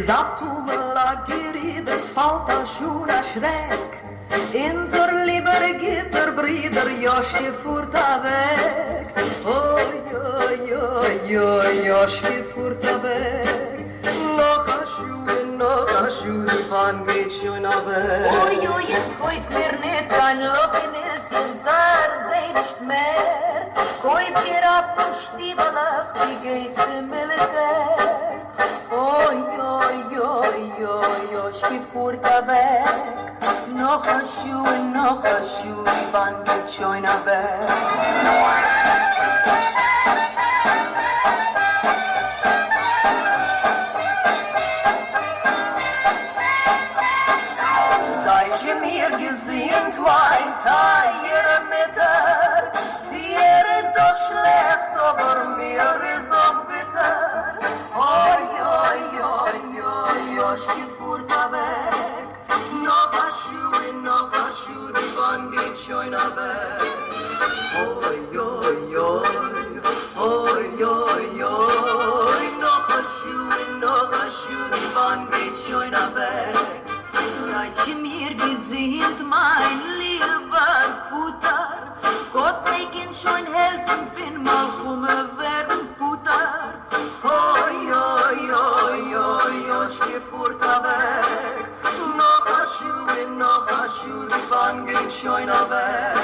Zaptumela giri, das fällt a schon a Schreck. Inser lieber Gitter, Brüder, Joschke fuhrt a weg. Oi, oi, oi, oi, Joschke fuhrt a weg. Noch a Schuh, die Bahn geht schon a weg. Oi, oi, es kauft mir nicht kein Lochenes und da seh nicht mehr. Kauft ihr ab und Stiebelach, die gehst im Militär. Oi, oi, oi, oi, Joschke fuhrt a weg. Noch a Schuh, die Bahn geht schon a weg. Seid ihr mir gesehen, mein Teier Mitter? Dir ist doch schlecht, aber mir ist doch bitter. Oi, oi, oi, oi, Joschke fuhrt a weg. Noch a Schuh, die Bahn geht schon a weg. Oi, oi, oi, oi, oi, oi, noch a Schuh, die Bahn geht schon a weg. Seid ihr mir gesehnt, mein lieber Futter? Gott mag uns schon helfen, wenn mal kommen werden Putter. Oi, oi, oi, oi, Joschke fuhrt a weg. Noch a Schuh, die Bahn geht schon a weg.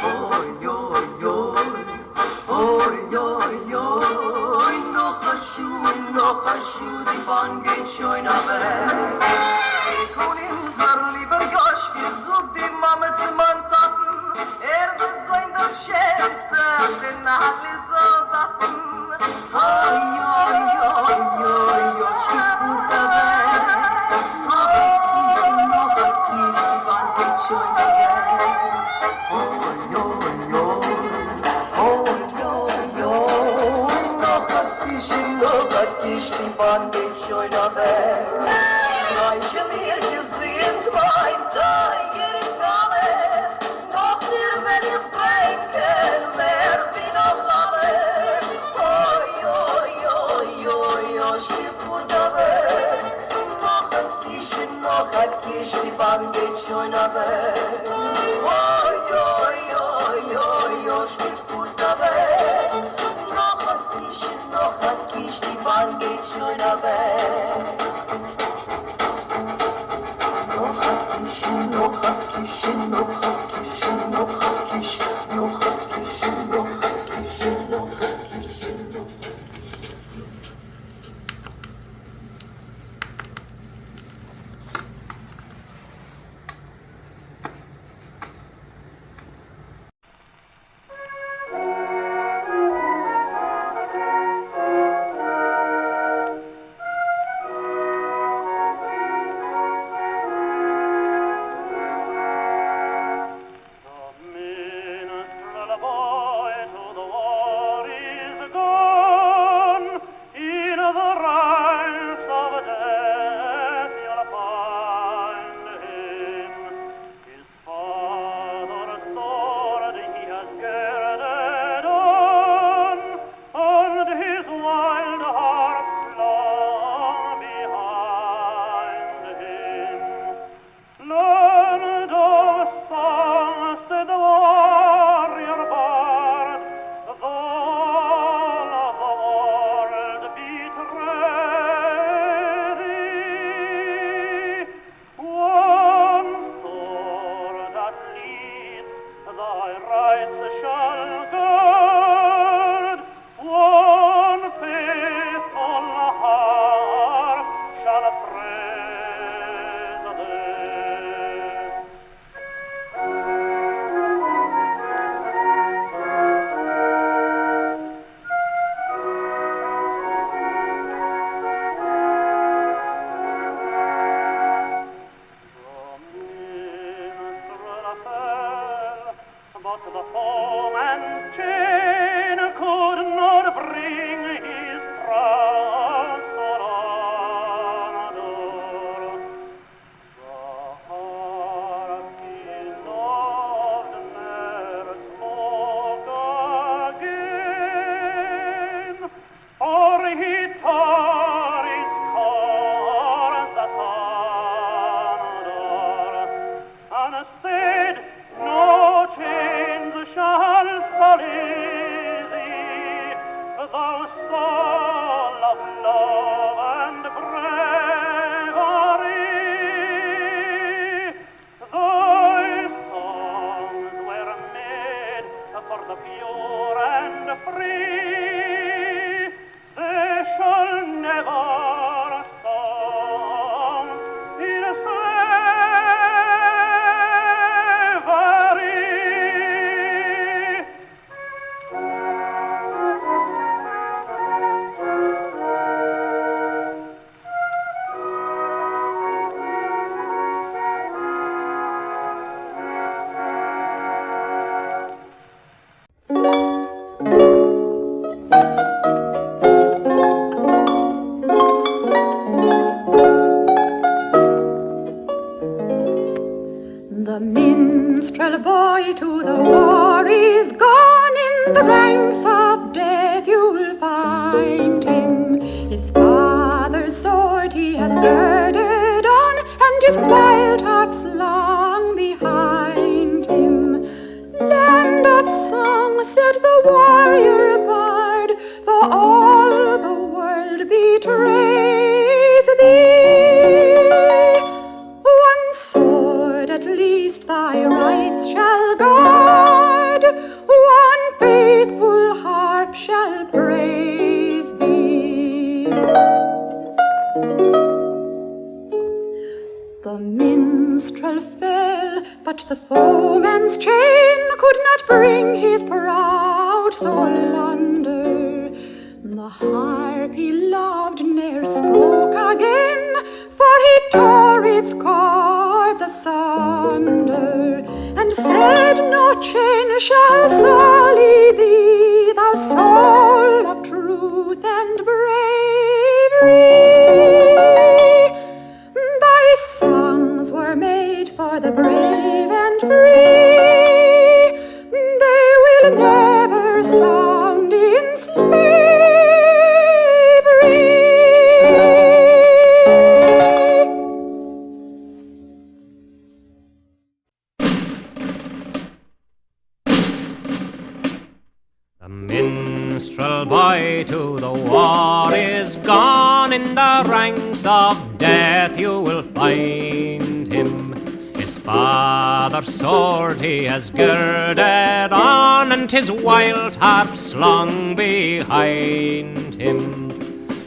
Oi, oi, oi, oi, oi, oi, noch a Schuh, die Bahn geht schon a weg. Ich und unser lieber Joschke sucht die Mama zum Taten. Wird sein der Schönste, den alle Soldaten. Oi, oi, oi, oi, Joschke fuhrt a weg. Noch a Kisch, die Bahn geht schon a weg. Oi, oi, oi, oi, oi, noch a Kisch, die Bahn geht schon a weg. Seid ihr mir gesehen, mein Teier in alle, noch dir wenn ich brinken, mehr wie noch alle. Oi, oi, oi, oi, Joschke fuhrt a weg. Noch a Kisch, die Bahn geht schon a weg. Oi, oi, oi, oi, Joschke fuhrt a weg. Noch a Kisch, die Bahn geht schon a weg. Or he tar is called The minstrel boy to the war is gone. In the ranks of death you'll find him. His father's sword he has girded on, and his wild harp's long behind him. Land of song, said the warrior bard, though all the world betrays thee, one sword at least thy rights shall guard, one faithful harp shall praise thee. The minstrel fell, but the foeman's chain could not bring his proud soul under. The harp he loved ne'er spoke again, for he tore its cords asunder, and said, no chain shall sully thee, thou soul of truth and bravery. Thy songs were made for the brave and free, they will never sound in slavery. The minstrel boy to the war is gone. In the ranks of death you will find him. His father's sword he has girded on, and his wild harp slung behind him.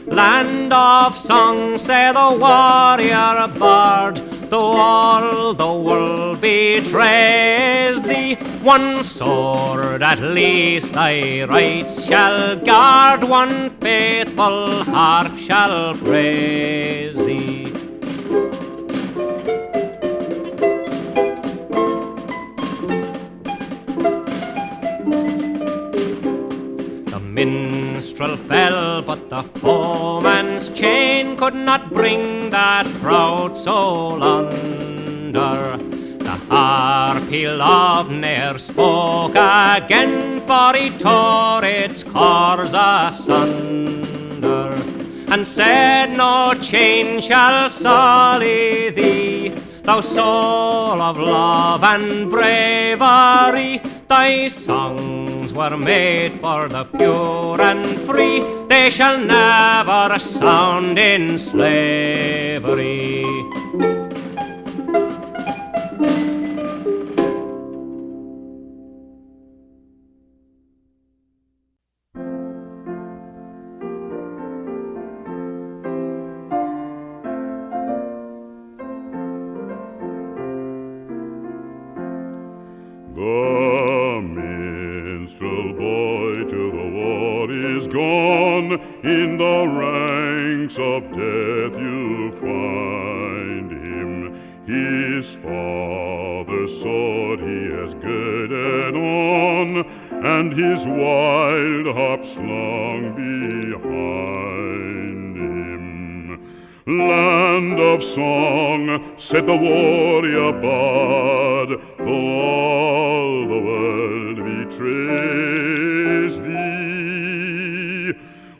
Land of song, say the warrior bard, though all the world betrays thee, one sword at least thy rights shall guard, one faithful harp shall praise thee. The minstrel fell, but the foeman's chain could not bring that proud soul under. The harp he loved ne'er spoke again, for he tore its cords asunder, and said, no chain shall sully thee, thou soul of love and bravery. Thy songs were made for the pure and free, they shall never sound in slavery. The minstrel boy to the war is gone. In the ranks of death you'll find him. His father's sword he has girded on, and his wild harp slung behind him. Land of song, said the warrior bard, though all the world betrays thee,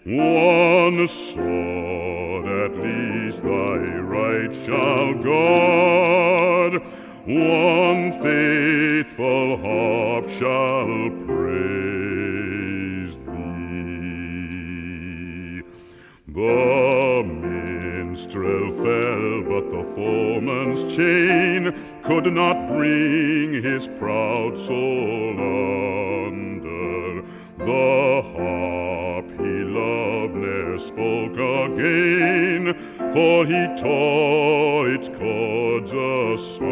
one sword at least thy right shall guard, one faithful harp shall praise thee. The minstrel fell, but the foeman's chain could not bring his proud soul under. The harp he loved ne'er spoke again, for he tore its cords asunder.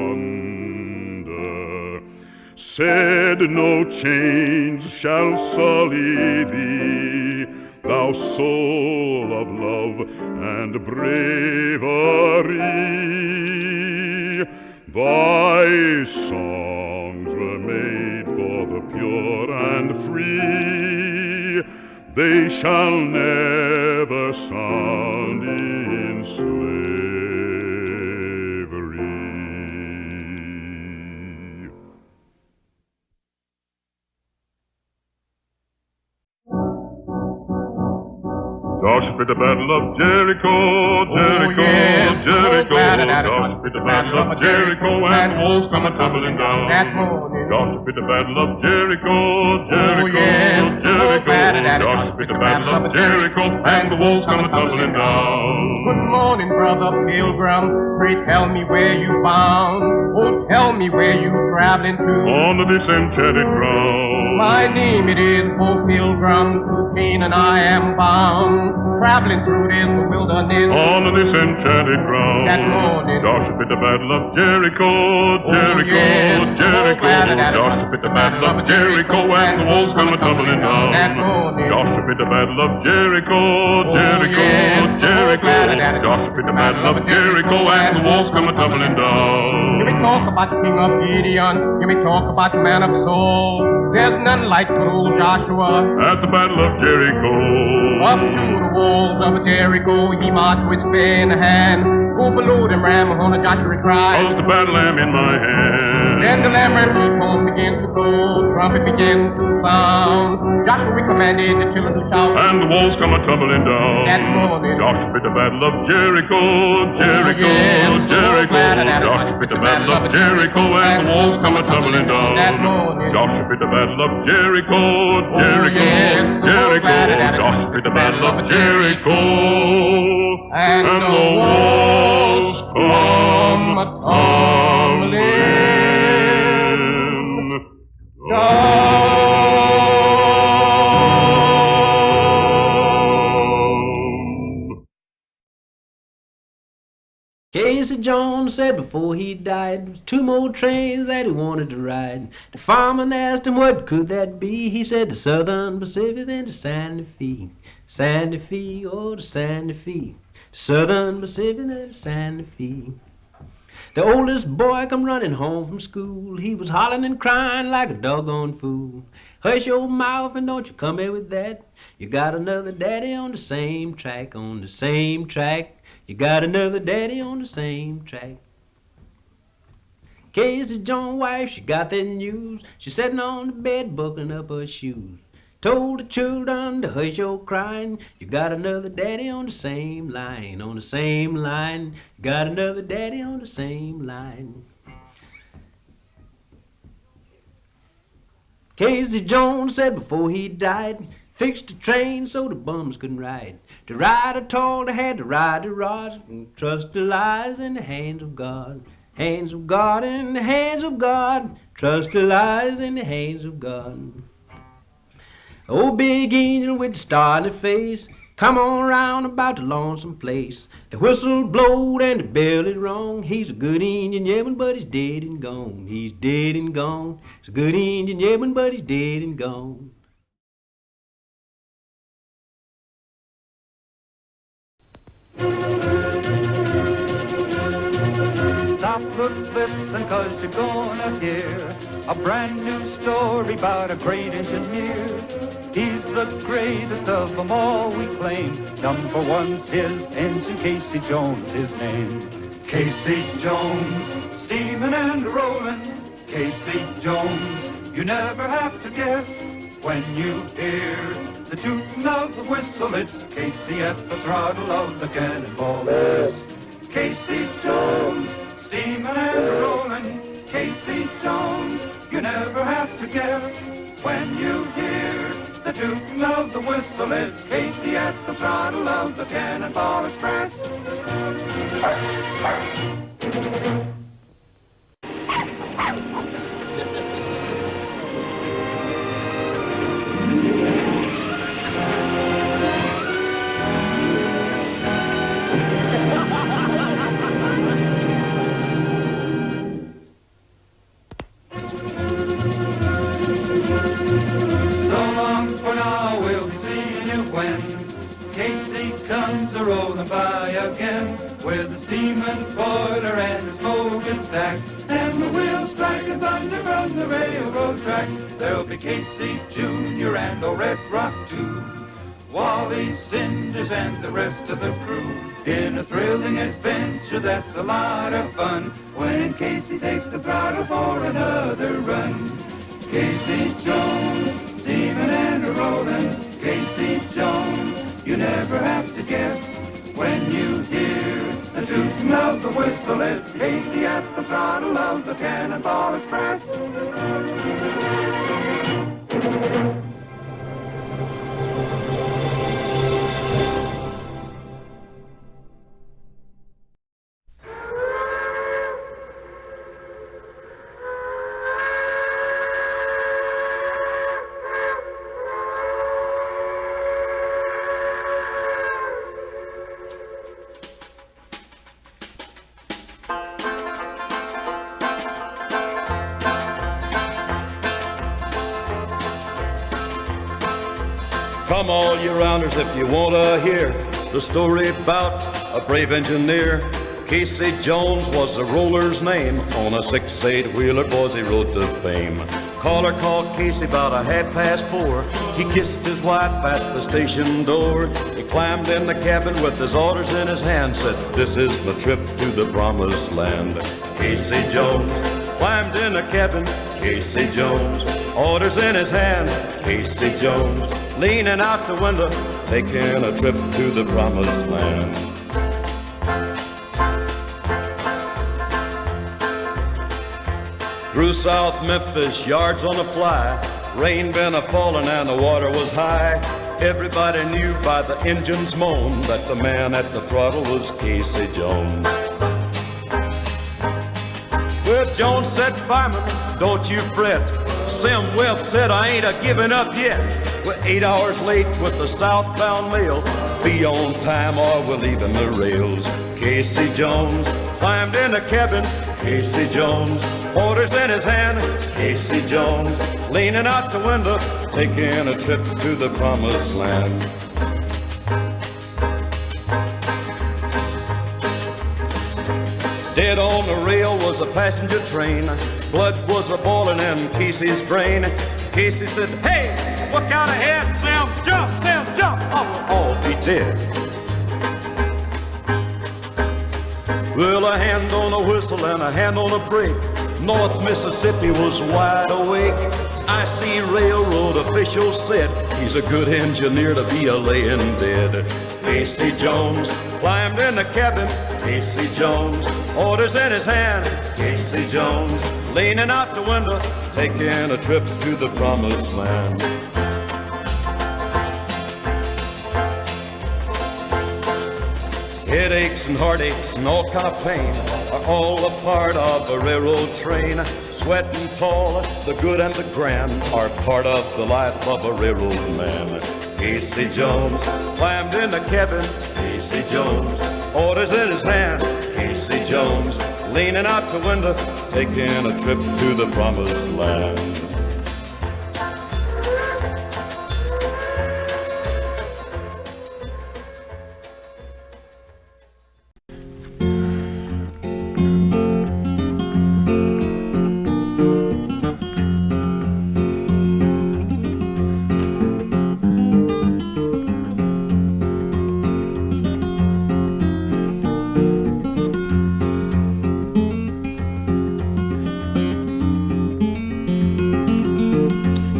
Said, no chains shall sully thee, thou soul of love and bravery. Thy songs were made for the pure and free, they shall never sound in slavery. Joshua at the Battle of Jericho, Jericho, Jericho. Joshua at the Battle of Jericho, and walls come a-tumbling down. Joshua at the Battle of Jericho, Jericho, Jericho. Joshua at the Battle of Jericho, and the walls come a-tumbling down. Good morning, brother Pilgrim. Pray tell me where you bound. Oh, tell me where you traveling to. On this enchanted ground. My name it is, O Pilgrim, to Canaan I am bound. Traveling through this wilderness. On this enchanted ground. That morning. Joshua at the Battle of Jericho, Jericho, Jericho. Joshua at the Battle of Jericho, and the walls come a-tumbling down. That morning. Joshua at the Battle of Jericho, Jericho, Jericho. Joshua at the Battle of Jericho, and the walls come a-tumbling down. You may talk about the King of Gideon, you may talk about the man of soul. There's none like good old Joshua at the Battle of Jericho. Up to the walls of Jericho he marched with spear in hand. Go below them ram on a Joshua cried. How's the battle lamb in my hand? Then the lamb and his horn began to blow, trumpet began to sound. Joshua commanded the children to shout, and the walls come a-tumbling down. That morning. Joshua at the Battle of Jericho, Jericho, Jericho. Joshua at the Battle of Jericho, and the walls come a-tumbling down. That morning. Joshua at the Battle of Jericho, Jericho, Jericho. Joshua at the Battle of Jericho, and the walls come a-tumbling down. Casey Jones said before he died, there was 2 more trains that he wanted to ride. The fireman asked him what could that be. He said the Southern Pacific and the Santa Fe. Santa Fe, oh the Santa Fe. The Southern Pacific and the Santa Fe. The oldest boy come running home from school. He was hollering and crying like a doggone fool. Hush your mouth and don't you come here with that. You got another daddy on the same track, on the same track. You got another daddy on the same track. Casey Jones' wife, she got the news. She's sitting on the bed buckling up her shoes. Told the children to hush your crying. You got another daddy on the same line, on the same line. You got another daddy on the same line. Casey Jones said before he died, fixed the train so the bums couldn't ride. To ride a tall, they had to ride the rods, and trust their lives in the hands of God. Hands of God in the hands of God. Trust their lives in the hands of God. Oh, big angel with the star in the face, come on round about the lonesome place. The whistle blowed and the bell is rung. He's a good Indian yeoman, but he's dead and gone. He's dead and gone. He's a good Indian yeoman, but he's dead and gone. Stop, look, listen, 'cause you're gonna hear a brand new story about a great engineer. He's the greatest of them all, we claim. Number one's his engine, Casey Jones, his name. Casey Jones, steaming and rolling. Casey Jones, you never have to guess. When you hear the tooting of the whistle, it's Casey at the throttle of the cannonball. Yes. Casey Jones, steaming and rolling. Casey Jones, you never have to guess. When you hear the tooting of the whistle, it's Casey at the throttle of the Cannonball Express. With a steaming boiler and a smoking stack, and the wheels striking thunder from the railroad track. There'll be Casey Jr. and old Red Rock too, Wally Cinders and the rest of the crew, in a thrilling adventure that's a lot of fun, when Casey takes the throttle for another run. Casey Jones, steaming and a rolling. Casey Jones, you never never have to guess. When you hear the tooting of the whistle, it's Casey at the throttle of the Cannonball Express. Come all you rounders if you want to hear the story about a brave engineer. Casey Jones was the roller's name. On a 6-8 wheeler, boys, he rode to fame. Caller called Casey about 4:30. He kissed his wife at the station door. He climbed in the cabin with his orders in his hand, said, "This is my trip to the promised land." Casey Jones climbed in the cabin. Casey Jones, orders in his hand. Casey Jones, leaning out the window, taking a trip to the promised land. Through South Memphis, yards on the fly, rain been a-falling and the water was high. Everybody knew by the engine's moan that the man at the throttle was Casey Jones. Well, Jones said, "Fireman, don't you fret. Sim Webb said I ain't a-giving up yet. We're 8 hours late with the southbound mail. Be on time or we're leaving the rails." Casey Jones climbed in the cabin. Casey Jones, orders in his hand. Casey Jones, leaning out the window, taking a trip to the promised land. Dead on the rail was a passenger train. Blood was a-boiling in Casey's brain. Casey said, "Hey, look out ahead, Sam, jump, or we'll all be dead." Well, a hand on a whistle and a hand on a brake. North Mississippi was wide awake. I see railroad officials said he's a good engineer to be a-laying dead. Casey Jones climbed in the cabin. Casey Jones, orders in his hand. Casey Jones, leaning out the window, taking a trip to the promised land. Headaches and heartaches and all kind of pain are all a part of a railroad train. Sweat and toil, the good and the grand, are part of the life of a railroad man. Casey Jones climbed in the cabin. Casey Jones, orders in his hand. Casey Jones, leaning out the window, taking a trip to the promised land.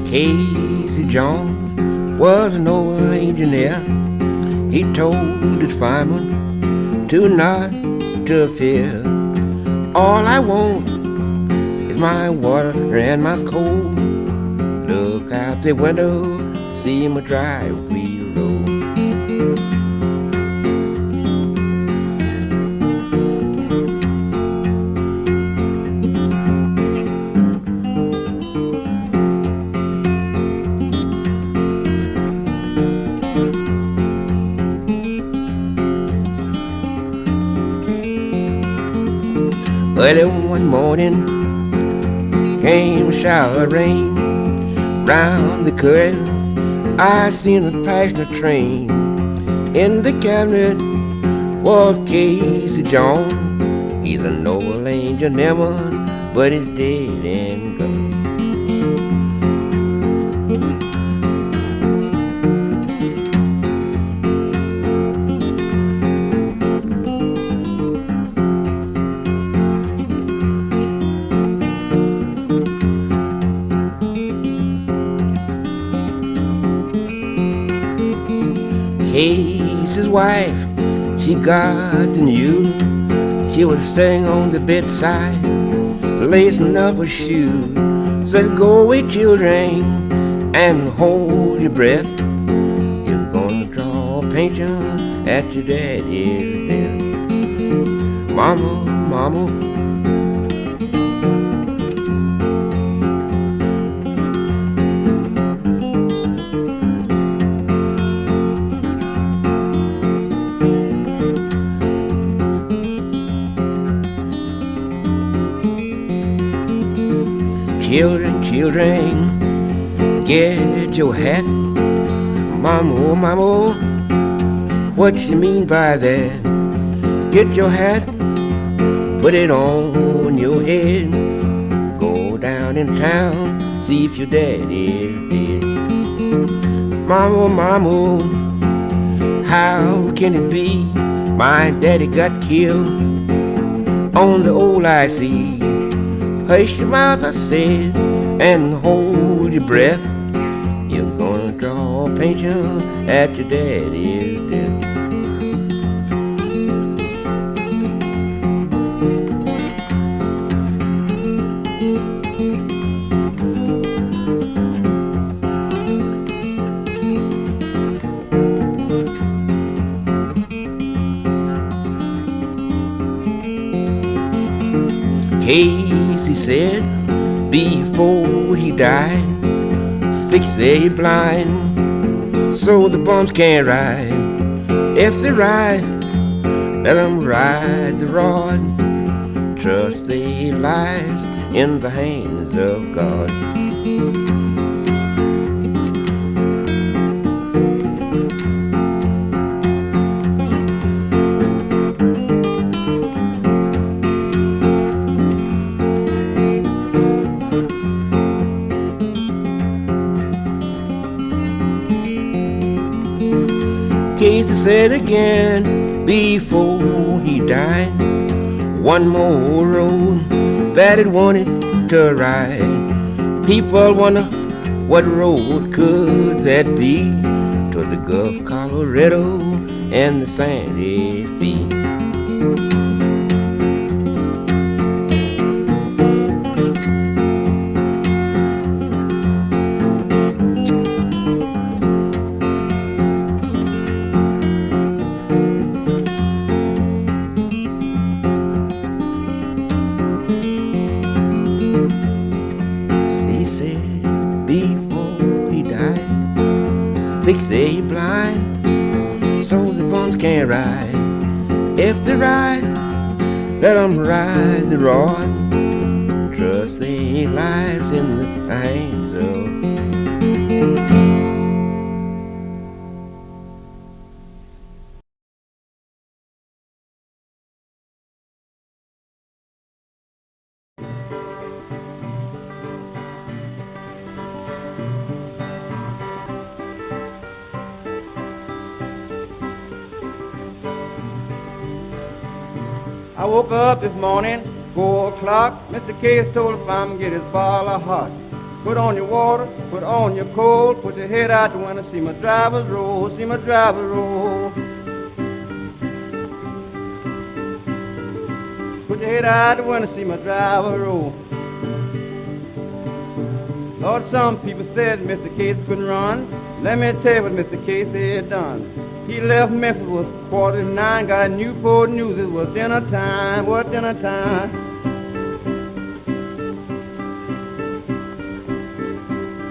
Casey Jones was an old engineer. He told his fireman to not interfere. All I want is my water and my coal. Look out the window, see my dry wheel roll. Early one morning came a shower of rain. Round the curve I seen a passenger train. In the cabinet was Casey Jones. He's a noble engineer, but he's dead and gone. Casey's wife, she got the news. She was sitting on the bedside, lacing up her shoe. Said, go away, children, and hold your breath. You're gonna draw a pension at your daddy's death. Mama, mama, children, children, get your hat. Mama, oh, mama, oh, what you mean by that? Get your hat, put it on your head. Go down in town, see if your daddy is dead. Mama, oh, mama, how can it be? My daddy got killed on the old IC. Hush your mouth, I said, and hold your breath. You're gonna draw a pension at your daddy's death. Casey said before he died, fix they blind so the bums can't ride. If they ride, let them ride the rod. Trust their lives in the hands of God. Casey said again before he died, one more road that it wanted to ride. People wonder what road could that be to the Gulf, Colorado and the Santa Fe. Fix they blind so the bums can't ride. If they ride, let them ride the rod. Trust their lives in the hands of I woke up this morning, 4 o'clock. Mr. Case told if I'm get his bottle of hot. Put on your water, put on your coat, put your head out the window, see my driver's roll, see my driver's roll. Put your head out the window, see my driver's roll. Lord, some people said Mr. Case couldn't run. Let me tell you what Mr. Case had done. He left Memphis, was 8:45, got a Newport News, it was dinner time, what dinner time?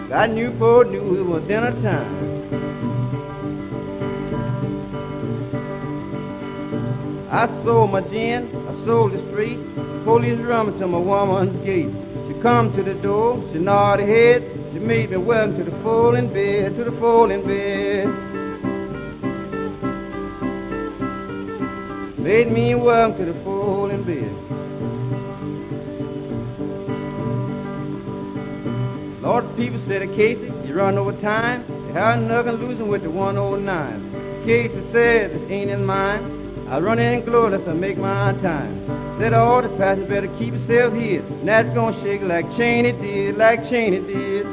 Got Newport News, it was dinner time. I sold my gin, I sold the street, the police rummed to my woman's gate. She come to the door, she nodded her head, she made me welcome to the folding bed, to the folding bed. Made me welcome to the folding bed. Lord, people said to Casey, you run over time, you had nothing losing with the 109. Casey said, this ain't in mine, I run in glorious to make my time. Said all the passengers better keep yourself here, and that's gonna shake like Cheney did, like Cheney did.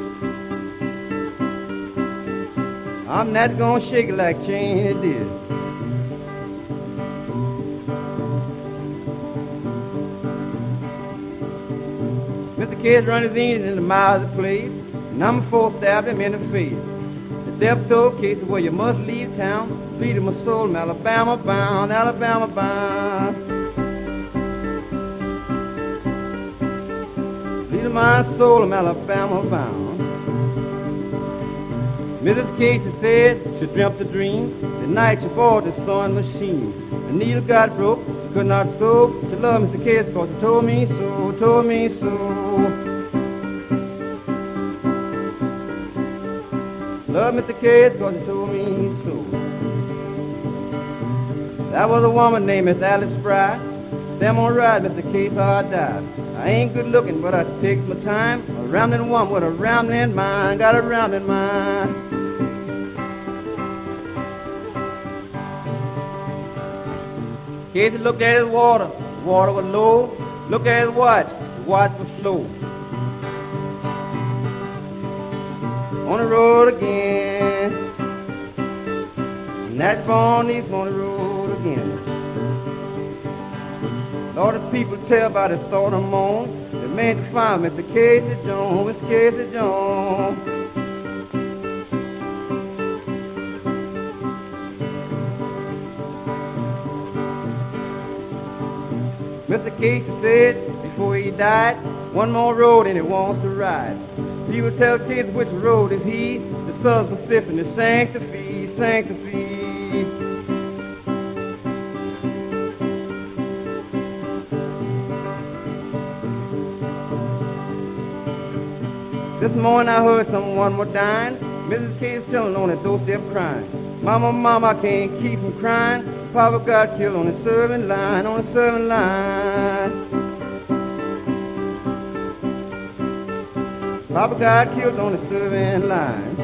I'm not gonna shake it like Cheney did. Mr. Case run his engine in the miles of place. Number 4 stabbed him in the face. The devil told Case where you must leave town. Pleaded my soul, I'm Alabama bound, Alabama bound. Pleaded my soul, I'm Alabama bound. Mrs. Casey said she dreamt a dream. The night she bought the sewing machine. The needle got broke, she could not sew. She loved Mr. Casey cause he told me so, told me so. Love Mr. Casey cause he told me so. That was a woman named Miss Alice Fry. Them on ride, Mr. Casey, how I died. I ain't good looking, but I take my time. A rambling woman with a rambling mind, got a rambling mind. Casey looked at his water, the water was low. Looked at his watch, the watch was slow. On the road again, and that Bonnie's on the road again. All the people tell about his thought of moan. The man to find Mr. Casey Jones, Mr. Casey Jones. Mr. Casey said before he died, one more road and he wants to ride. People tell Casey which road is he, the Southern Pacific and the Santa Fe, Santa Fe. This morning I heard someone was dying. Mrs. Casey chilling on the doorstep crying. Mama, mama, I can't keep from crying. Papa got killed on the serving line, on the serving line. Papa got killed on the serving line.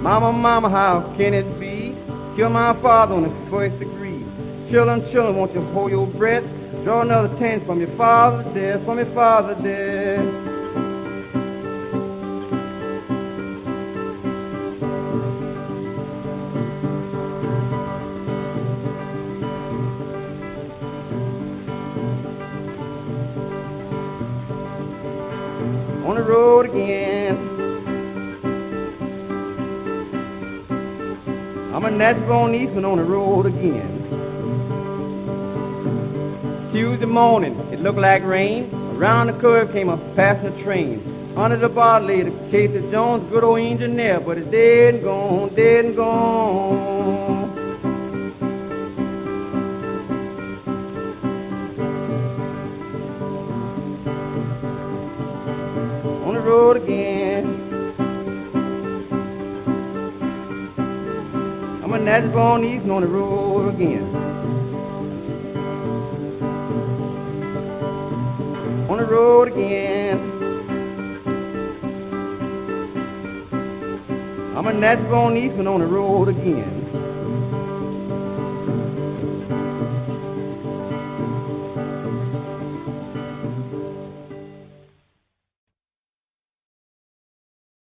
Mama, mama, how can it be? Kill my father on the first degree. Children, children, won't you hold your breath? Draw another 10 from your father's death, from your father's death. On the road again. I'm a natural Eastman on the road again. Tuesday morning, it looked like rain. Around the curve came a passenger train. Under the bar lay the Casey Jones, good old engineer, but it's dead and gone, dead and gone. On the road again. I'm a natural born Eastman on the road again. On the road again. I'm a natural born Eastman on the road again.